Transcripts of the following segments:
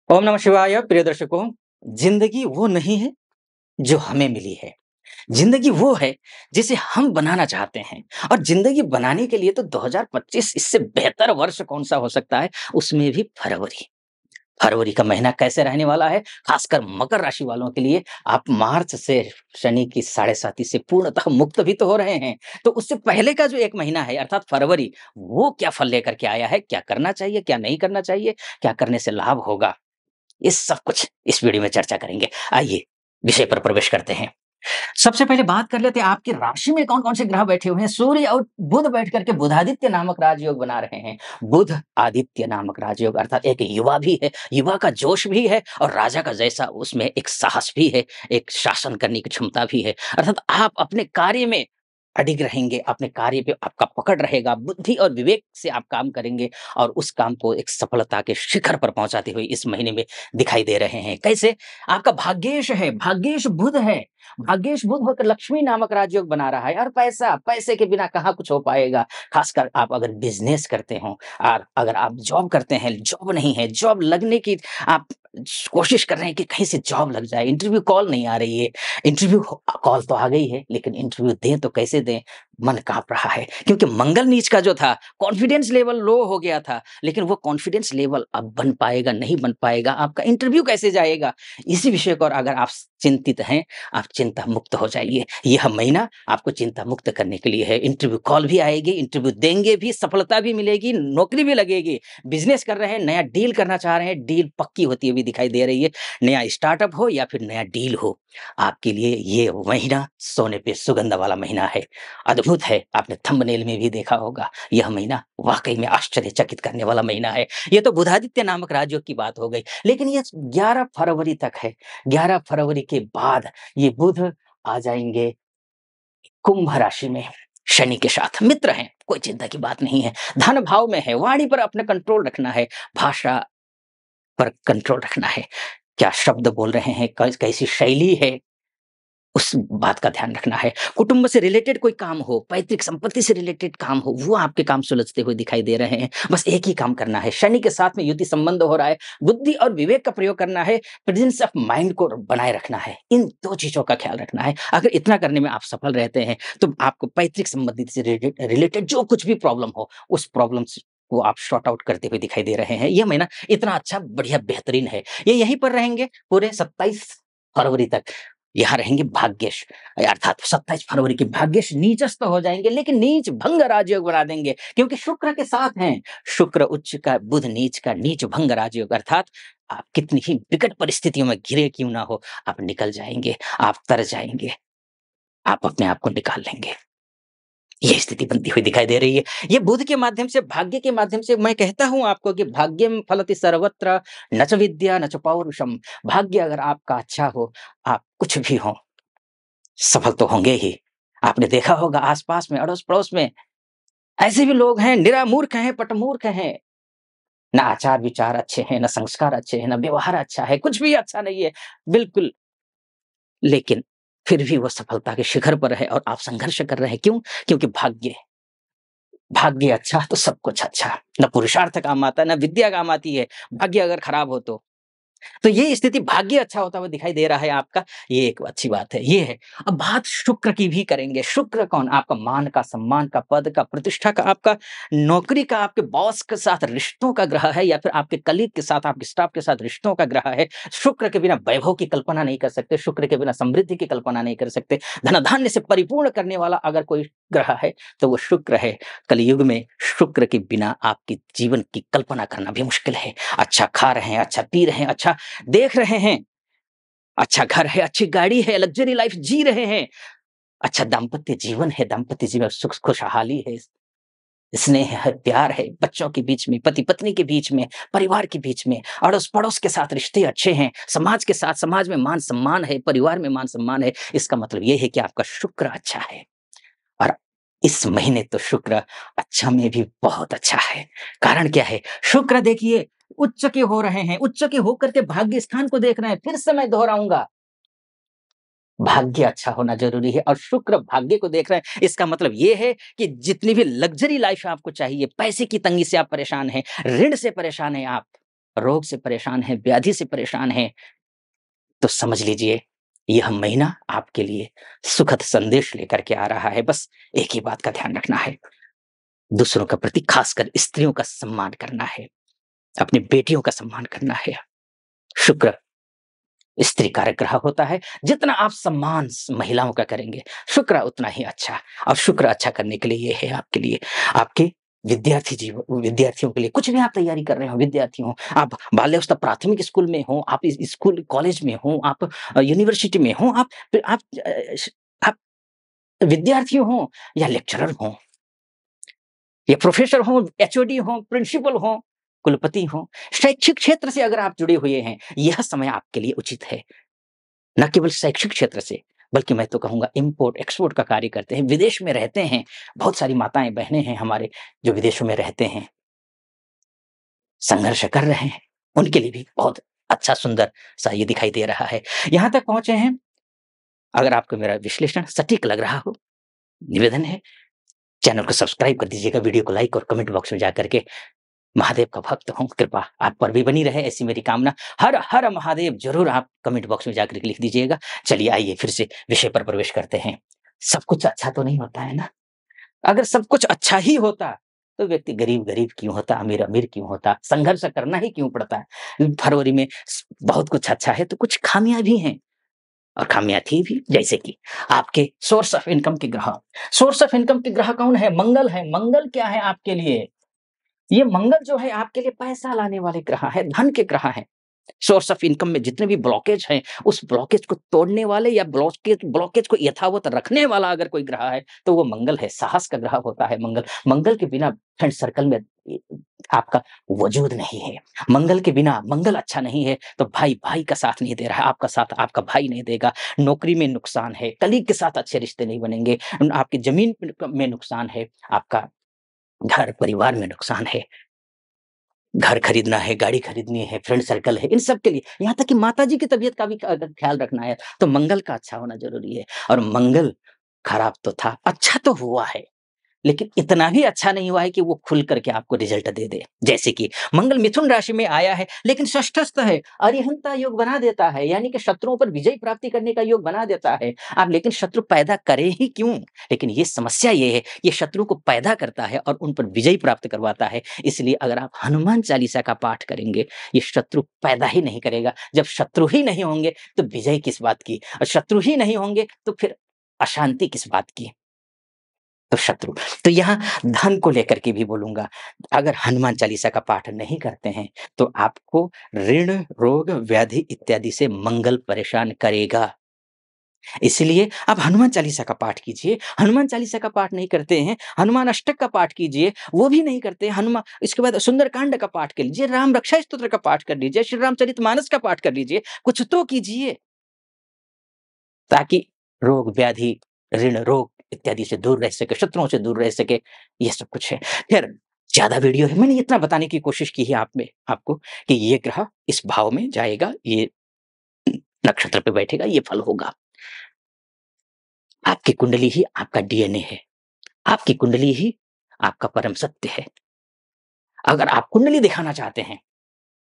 ओम नमः शिवाय प्रिय दर्शकों, ज़िंदगी वो नहीं है जो हमें मिली है। ज़िंदगी वो है जिसे हम बनाना चाहते हैं और ज़िंदगी बनाने के लिए तो 2025 इससे बेहतर वर्ष कौन-सा हो सकता है, उसमें भी फरवरी। फरवरी का महीना कैसे रहने वाला है, खासकर मकर राशि वालों के लिए आप मार्च से शनि की साढ़ेसाती से पूर्णतः मुक्त भी तो हो रहे हैं। तो उससे पहले का जो 1 महीना है अर्थात फरवरी, वो क्या फल लेकर के आया है, क्या करना चाहिए, क्या नहीं करना चाहिए, क्या करने से लाभ होगा? ये सब कुछ इस वीडियो में चर्चा करेंगे। आइए विषय पर प्रवेश करते हैं। सबसे पहले बात कर लेते हैं आपकी राशि में कौन-कौन से ग्रह बैठे हुए हैं। सूर्य और बुध बैठ करके बुधादित्य नामक राजयोग बना रहे हैं। बुध आदित्य नामक राजयोग अर्थात एक युवा भी है, युवा का जोश भी है और राजा का जैसा उसमें एक साहस भी है, एक शासन करने की क्षमता भी है। अर्थात आप अपने कार्य में अडिग रहेंगे, अपने कार्य पे आपका पकड़ रहेगा, बुद्धि और विवेक से आप काम करेंगे और उस काम को एक सफलता के शिखर पर पहुँचाते हुए इस महीने में दिखाई दे रहे हैं। कैसे? आपका भाग्येश है, भाग्येश बुध है। भाग्येश बुध होकर लक्ष्मी नामक राजयोग बना रहा है और पैसा, पैसे के बिना कहाँ कुछ हो पाएगा। खासकर आप अगर बिज़नेस करते हो और अगर आप जॉब करते हैं, जॉब नहीं है, जॉब लगने की आप कोशिश कर रहे हैं कि कहीं से जॉब लग जाए, इंटरव्यू कॉल नहीं आ रही है। इंटरव्यू कॉल तो आ गई है, लेकिन इंटरव्यू दें तो कैसे दें? मन काँप रहा है क्योंकि मंगल नीच का जो था, कॉन्फिडेंस लेवल लो हो गया था, लेकिन वो कॉन्फिडेंस लेवल अब बन पाएगा, नहीं बन पाएगा, आपका इंटरव्यू कैसे जाएगा? इसी विषय को और अगर आप चिंतित हैं, आप चिंता मुक्त हो जाइए। यह महीना आपको चिंता मुक्त करने के लिए है। इंटरव्यू कॉल भी आएगी, इंटरव्यू देंगे भी, सफलता भी मिलेगी, नौकरी भी लगेगी। बिज़नेस कर रहे हैं, नया डील करना चाह रहे हैं, डील पक्की होती हुई दिखाई दे रही है। नया स्टार्टअप हो या फिर नया डील हो, आपके लिए ये महीना सोने पे सुगंध वाला महीना है। अद्भुत है, आपने थंबनेल में भी देखा होगा, यह महीना वाक़ई में आश्चर्यचकित करने वाला महीना है। ये तो बुधादित्य नामक राजयोग की बात हो गई, लेकिन ये 11 फरवरी तक है। 11 फरवरी के बाद ये बुध आ जाएँगे कुंभ राशि में शनि के साथ। मित्र हैं, कोई चिंता की बात नहीं है। धन भाव में है, वाणी पर अपना कंट्रोल रखना है, भाषा पर कंट्रोल रखना है। क्या शब्द बोल रहे हैं, कैसी शैली है, उस बात का ध्यान रखना है। कुटुंब से रिलेटेड कोई काम हो, पैतृक संपत्ति से रिलेटेड काम हो, वो आपके काम सुलझते हुए दिखाई दे रहे हैं। बस एक ही काम करना है, शनि के साथ में युति संबंध हो रहा है, बुद्धि और विवेक का प्रयोग करना है, प्रेजेंस ऑफ माइंड को बनाए रखना है। इन 2 चीज़ों का ख्याल रखना है। अगर इतना करने में आप सफल रहते हैं, तो आपको पैतृक संबंधित से रिलेटेड जो कुछ भी प्रॉब्लम हो, उस प्रॉब्लम्स को आप सॉर्ट आउट करते हुए दिखाई दे रहे हैं। यह महीना इतना अच्छा, बढ़िया, बेहतरीन है। ये यहीं पर रहेंगे पूरे 27 फरवरी तक। यहाँ रहेंगे भाग्येश अर्थात 27 फरवरी के भाग्येश नीचस्थ हो जाएँगे, लेकिन नीच भंग राजयोग बना देंगे क्योंकि शुक्र के साथ हैं। शुक्र उच्च का, बुध नीच का, नीच भंग राजयोग अर्थात आप कितनी ही विकट परिस्थितियों में घिरे क्यों ना हो, आप निकल जाएँगे, आप तर जाएँगे, आप अपने आप को निकाल लेंगे। ये स्थिति बनती हुई दिखाई दे रही है। ये बुध के माध्यम से, भाग्य के माध्यम से मैं कहता हूँ आपको कि भाग्यम फलति सर्वत्र न च विद्या न च पौरुषम। भाग्य अगर आपका अच्छा हो, आप कुछ भी हों, सफल तो होंगे ही। आपने देखा होगा आस-पास में, अड़ोस-पड़ोस में ऐसे भी लोग हैं, निरामूर्ख हैं, पटमूर्ख हैं। ना आचार-विचार अच्छे हैं, ना संस्कार अच्छे हैं, ना व्यवहार अच्छा है, कुछ भी अच्छा नहीं है, बिल्कुल। लेकिन फिर भी वो सफलता के शिखर पर है और आप संघर्ष कर रहे हैं। क्यों? क्योंकि भाग्य भाग्य अच्छा तो सब कुछ अच्छा। ना पुरुषार्थ काम आता है, ना विद्या काम आती है। भाग्य अगर खराब हो तो ये स्थिति भाग्य अच्छा होता हुआ दिखाई दे रहा है आपका, ये एक अच्छी बात है, ये है। अब बात शुक्र की भी करेंगे, शुक्र कौन? आपका मान का, सम्मान का, पद का, प्रतिष्ठा का, आपका नौकरी का, आपके बॉस के साथ रिश्तों का ग्रह है या फिर आपके कलीग के साथ, आपके स्टाफ के साथ रिश्तों का ग्रह है। शुक्र के बिना वैभव की कल्पना नहीं कर सकते, शुक्र के बिना समृद्धि की कल्पना नहीं कर सकते। धन-धान्य से परिपूर्ण करने वाला अगर कोई ग्रह है, तो वो शुक्र है। कलियुग में शुक्र के बिना आपके जीवन की कल्पना करना भी मुश्किल है। अच्छा खा रहे हैं, अच्छा पी रहे हैं, अच्छा देख रहे हैं, अच्छा घर है, अच्छी गाड़ी है, लग्ज़री लाइफ़ जी रहे हैं, अच्छा दाम्पत्य जीवन है, दाम्पत्य जीवन सुख खुशहाली है, स्नेह है, प्यार है, बच्चों के बीच में, पति-पत्नी के बीच में, परिवार के बीच में, अड़ोस-पड़ोस के साथ रिश्ते अच्छे हैं, समाज के साथ समाज में मान-सम्मान है, परिवार में मान-सम्मान है, इसका मतलब ये है कि आपका शुक्र अच्छा है। और इस महीने तो शुक्र अच्छा में भी बहुत अच्छा है। कारण क्या है? शुक्र देखिए उच्च के हो रहे हैं, उच्च के होकर के भाग्य स्थान को देख रहे हैं। फिर से मैं दोहराऊँगा, भाग्य अच्छा होना ज़रूरी है और शुक्र भाग्य को देख रहे हैं। इसका मतलब ये है कि जितनी भी लग्ज़री लाइफ़ आपको चाहिए, पैसे की तंगी से आप परेशान हैं, ऋण से परेशान हैं आप, रोग से परेशान हैं, व्याधि से परेशान हैं, तो समझ लीजिए यह महीना आपके लिए सुखद संदेश लेकर के आ रहा है। बस एक ही बात का ध्यान रखना है, दूसरों के प्रति खासकर स्त्रियों का सम्मान करना है, अपनी बेटियों का सम्मान करना है। शुक्र स्त्री कारक ग्रह होता है, जितना आप सम्मान महिलाओं का करेंगे, शुक्र उतना ही अच्छा। और शुक्र अच्छा करने के लिए ये है आपके लिए, आपके विद्यार्थियों के लिए, कुछ भी आप तैयारी कर रहे हो, विद्यार्थी हो, आप बाल्यावस्था प्राथमिक स्कूल में हो, आप इस स्कूल कॉलेज में हो, आप यूनिवर्सिटी में हो, आप फिर आप विद्यार्थी हो या लेक्चरर हो या प्रोफेसर हो, एचओडी हो, प्रिंसिपल हो, कुलपति हो, शैक्षिक क्षेत्र से अगर आप जुड़े हुए हैं, यह समय आपके लिए उचित है। न केवल शैक्षिक क्षेत्र से, बल्कि मैं तो कहूँगा इम्पोर्ट एक्सपोर्ट का कार्य करते हैं, विदेश में रहते हैं, बहुत सारी माताएँ-बहनें हैं हमारे जो विदेशों में रहते हैं, संघर्ष कर रहे हैं, उनके लिए भी बहुत अच्छा सुंदर सा ये दिखाई दे रहा है। यहाँ तक पहुँचे हैं, अगर आपको मेरा विश्लेषण सटीक लग रहा हो, निवेदन है चैनल को सब्सक्राइब कर दीजिएगा, वीडियो को लाइक और कमेंट बॉक्स में जाकर के महादेव का भक्त हूँ, कृपा आप पर भी बनी रहे, ऐसी मेरी कामना। हर हर महादेव ज़रूर आप कमेंट बॉक्स में जाकर के लिख दीजिएगा। चलिए आइए फिर से विषय पर प्रवेश करते हैं। सब कुछ अच्छा तो नहीं होता है ना? अगर सब कुछ अच्छा ही होता, तो व्यक्ति गरीब-गरीब क्यों होता, अमीर-अमीर क्यों होता, संघर्ष करना ही क्यों पड़ता है? फरवरी में बहुत कुछ अच्छा है, तो कुछ खामियाँ भी हैं और खामियाँ थी भी, जैसे कि आपके सोर्स ऑफ इनकम के ग्रह। सोर्स ऑफ इनकम के ग्रह कौन है? मंगल है। मंगल क्या है आपके लिए? ये मंगल जो है आपके लिए पैसा लाने वाले ग्रह है, धन के ग्रह हैं। सोर्स ऑफ इनकम में जितने भी ब्लॉकेज हैं, उस ब्लॉकेज को तोड़ने वाले या ब्लॉकेज ब्लॉकेज को यथावत रखने वाला अगर कोई ग्रह है, तो वो मंगल है। साहस का ग्रह होता है मंगल। मंगल के बिना फ्रेंड सर्कल में आपका वजूद नहीं है। मंगल के बिना मंगल अच्छा नहीं है, तो भाई का साथ नहीं दे रहा है, आपका साथ आपका भाई नहीं देगा। नौकरी में नुकसान है, कलीग के साथ अच्छे रिश्ते नहीं बनेंगे, आपकी ज़मीन में नुकसान है, आपका घर परिवार में नुकसान है। घर खरीदना है, गाड़ी खरीदनी है, फ्रेंड सर्कल है, इन सब के लिए, यहाँ तक कि माताजी की तबीयत का भी अगर ख्याल रखना है, तो मंगल का अच्छा होना ज़रूरी है। और मंगल खराब तो था, अच्छा तो हुआ है। लेकिन इतना भी अच्छा नहीं हुआ है कि वो खुल करके आपको रिजल्ट दे दे। जैसे कि मंगल मिथुन राशि में आया है, लेकिन षष्ठस्थ है, अरिहंता योग बना देता है, यानी कि शत्रुओं पर विजय प्राप्ति करने का योग बना देता है। आप लेकिन शत्रु पैदा करें ही क्यों? लेकिन ये समस्या ये है, ये शत्रु को पैदा करता है और उन पर विजय प्राप्त करवाता है। इसलिए अगर आप हनुमान चालीसा का पाठ करेंगे, ये शत्रु पैदा ही नहीं करेगा। जब शत्रु ही नहीं होंगे, तो विजय किस बात की? और शत्रु ही नहीं होंगे, तो फिर अशांति किस बात की? तो शत्रु। तो यहाँ धन को लेकर के भी बोलूँगा, अगर हनुमान चालीसा का पाठ नहीं करते हैं, तो आपको ऋण, रोग, व्याधि इत्यादि से मंगल परेशान करेगा। इसलिए आप हनुमान चालीसा का पाठ कीजिए। हनुमान चालीसा का पाठ नहीं करते हैं, हनुमान अष्टक का पाठ कीजिए, वो भी नहीं करते हैं, इसके बाद सुंदरकांड का पाठ कर लीजिए, राम रक्षा स्तोत्र का पाठ कर लीजिए, श्री रामचरितमानस का पाठ कर लीजिए, कुछ तो कीजिए। ताकि रोग, व्याधि, ऋण, रोग इत्यादि से दूर रह सके, शत्रुओं से दूर रह सके, ये सब कुछ है। ख़ैर ज़्यादा वीडियो है, मैंने इतना बताने की कोशिश की है आपको कि ये ग्रह इस भाव में जाएगा, ये नक्षत्र पे बैठेगा, ये फल होगा। आपकी कुंडली ही आपका डीएनए है, आपकी कुंडली ही आपका परम सत्य है। अगर आप कुंडली दिखाना चाहते हैं,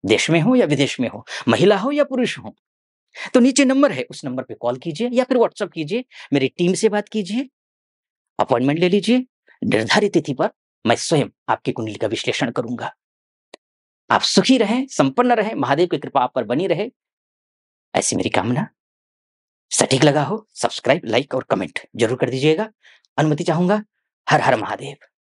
देश में हो या विदेश में हो, महिला हो या पुरुष हो, तो नीचे नंबर है, उस नंबर पे कॉल कीजिए या फिर व्हाट्सएप कीजिए, मेरी टीम से बात कीजिए, अपॉइंटमेंट ले लीजिए, निर्धारित तिथि पर मैं स्वयं आपकी कुंडली का विश्लेषण करूँगा। आप सुखी रहें, संपन्न रहें, महादेव की कृपा आप पर बनी रहे, ऐसी मेरी कामना। सटीक लगा हो, सब्सक्राइब, लाइक और कमेंट ज़रूर कर दीजिएगा। अनुमति चाहूँगा। हर हर महादेव।